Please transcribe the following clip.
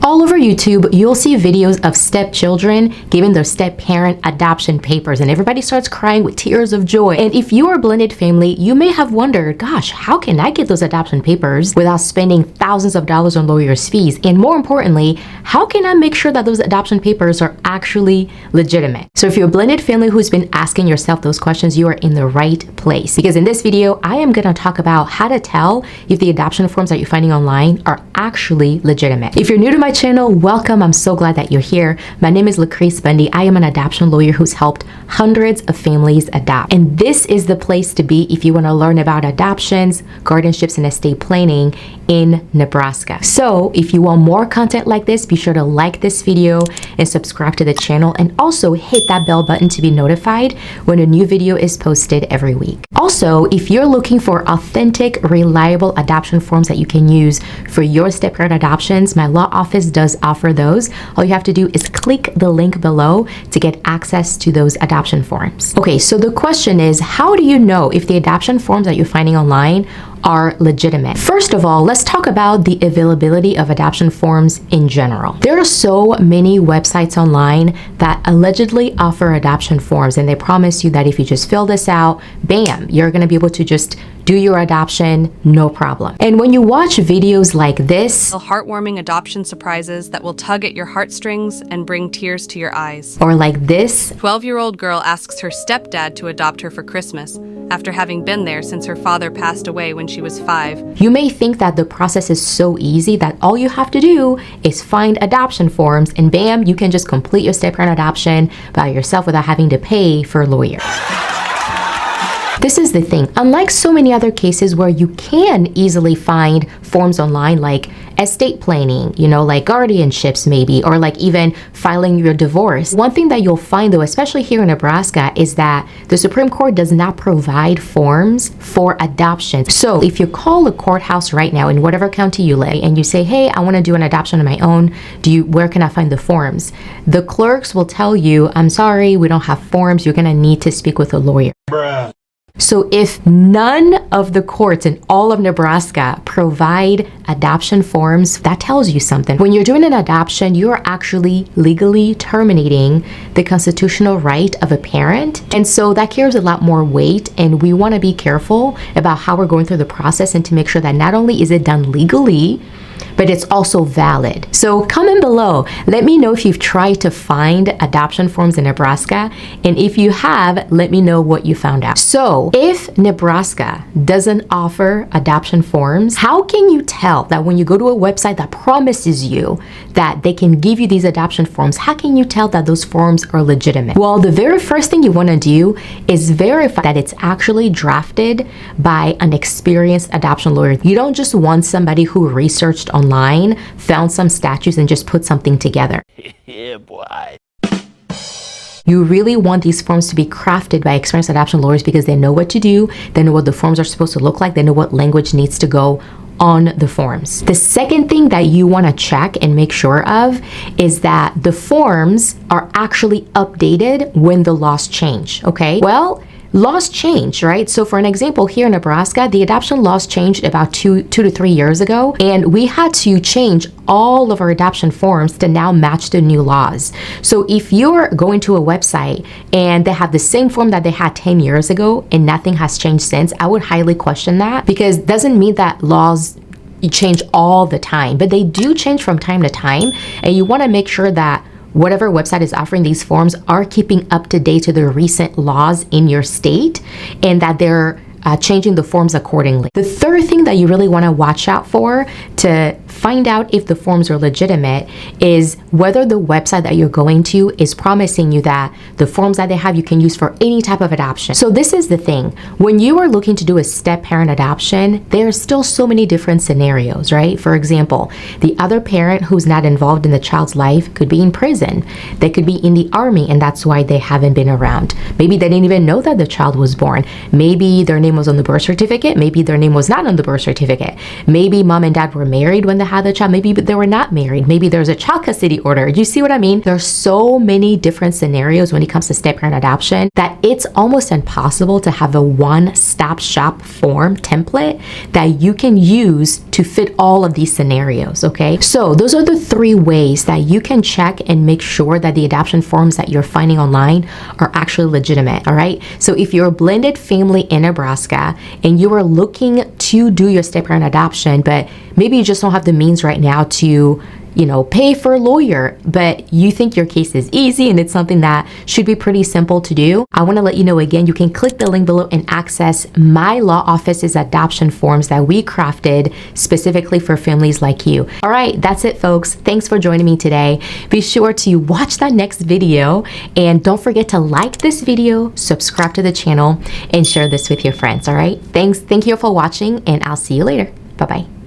All over YouTube, you'll see videos of stepchildren giving their step-parent adoption papers, and everybody starts crying with tears of joy. And if you are a blended family, you may have wondered, gosh, how can I get those adoption papers without spending thousands of dollars on lawyers' fees? And more importantly, how can I make sure that those adoption papers are actually legitimate? So if you're a blended family who's been asking yourself those questions, you are in the right place. Because in this video, I am gonna talk about how to tell if the adoption forms that you're finding online are actually legitimate. If you're new to my channel, welcome. I'm so glad that you're here. My name is Bundy. I am an adoption lawyer who's helped hundreds of families adopt. And this is the place to be if you want to learn about adoptions, guardianships, and estate planning in Nebraska. So if you want more content like this, be sure to like this video and subscribe to the channel, and also hit that bell button to be notified when a new video is posted every week. Also, if you're looking for authentic, reliable adoption forms that you can use for your step-parent adoptions, my law office does offer those. All you have to do is click the link below to get access to those adoption forms. Okay, so the question is, how do you know if the adoption forms that you're finding online are legitimate? First of all, let's talk about the availability of adoption forms in general. There are so many websites online that allegedly offer adoption forms, and they promise you that if you just fill this out, bam, you're gonna be able to just do your adoption, no problem. And when you watch videos like this, heartwarming adoption surprises that will tug at your heartstrings and bring tears to your eyes. or like this, 12-year-old girl asks her stepdad to adopt her for Christmas after having been there since her father passed away when she was 5. you may think that the process is so easy that all you have to do is find adoption forms and bam, you can just complete your step-parent adoption by yourself without having to pay for a lawyer. This is the thing. Unlike so many other cases where you can easily find forms online like estate planning, like guardianships maybe, or like even filing your divorce. One thing that you'll find though, especially here in Nebraska, is that the Supreme Court does not provide forms for adoption. So if you call a courthouse right now in whatever county you live and you say, hey, I want to do an adoption on my own, where can I find the forms? The clerks will tell you, I'm sorry, we don't have forms. You're gonna need to speak with a lawyer. Bruh. So if none of the courts in all of Nebraska provide adoption forms, that tells you something. When you're doing an adoption, you're actually legally terminating the constitutional right of a parent. And so that carries a lot more weight, and we want to be careful about how we're going through the process and to make sure that not only is it done legally, but it's also valid. So comment below. Let me know if you've tried to find adoption forms in Nebraska. And if you have, let me know what you found out. So if Nebraska doesn't offer adoption forms, how can you tell that when you go to a website that promises you that they can give you these adoption forms, how can you tell that those forms are legitimate? Well, the very first thing you want to do is verify that it's actually drafted by an experienced adoption lawyer. You don't just want somebody who researched online, found some statutes, and just put something together. Yeah, boy. You really want these forms to be crafted by experienced adoption lawyers because they know what to do, they know what the forms are supposed to look like, they know what language needs to go on the forms. The second thing that you want to check and make sure of is that the forms are actually updated when the laws change, okay? Well, laws change, right? So for an example, here in Nebraska, the adoption laws changed about two to 3 years ago, and we had to change all of our adoption forms to now match the new laws. So if you're going to a website and they have the same form that they had 10 years ago and nothing has changed since, I would highly question that, because it doesn't mean that laws change all the time, but they do change from time to time, and you want to make sure that whatever website is offering these forms are keeping up to date to the recent laws in your state, and that they're changing the forms accordingly. The third thing that you really want to watch out for to find out if the forms are legitimate is whether the website that you're going to is promising you that the forms that they have you can use for any type of adoption. So this is the thing. When you are looking to do a step-parent adoption, there are still so many different scenarios, right? For example, the other parent who's not involved in the child's life could be in prison. They could be in the army, and that's why they haven't been around. Maybe they didn't even know that the child was born. Maybe their name was on the birth certificate. Maybe their name was not on the birth certificate. Maybe mom and dad were married when they had the child. Maybe they were not married. Maybe there's a child custody order. You see what I mean? There's so many different scenarios when it comes to step-parent adoption that it's almost impossible to have a one-stop shop form template that you can use to fit all of these scenarios, okay? So those are the 3 ways that you can check and make sure that the adoption forms that you're finding online are actually legitimate, all right? So if you're a blended family in Nebraska and you are looking to do your step-parent adoption, but maybe you just don't have the means right now to, pay for a lawyer, but you think your case is easy and it's something that should be pretty simple to do, I want to let you know again, you can click the link below and access my law office's adoption forms that we crafted specifically for families like you. All right, that's it, folks. Thanks for joining me today. Be sure to watch that next video and don't forget to like this video, subscribe to the channel, and share this with your friends. All right, thank you for watching, and I'll see you later. Bye-bye.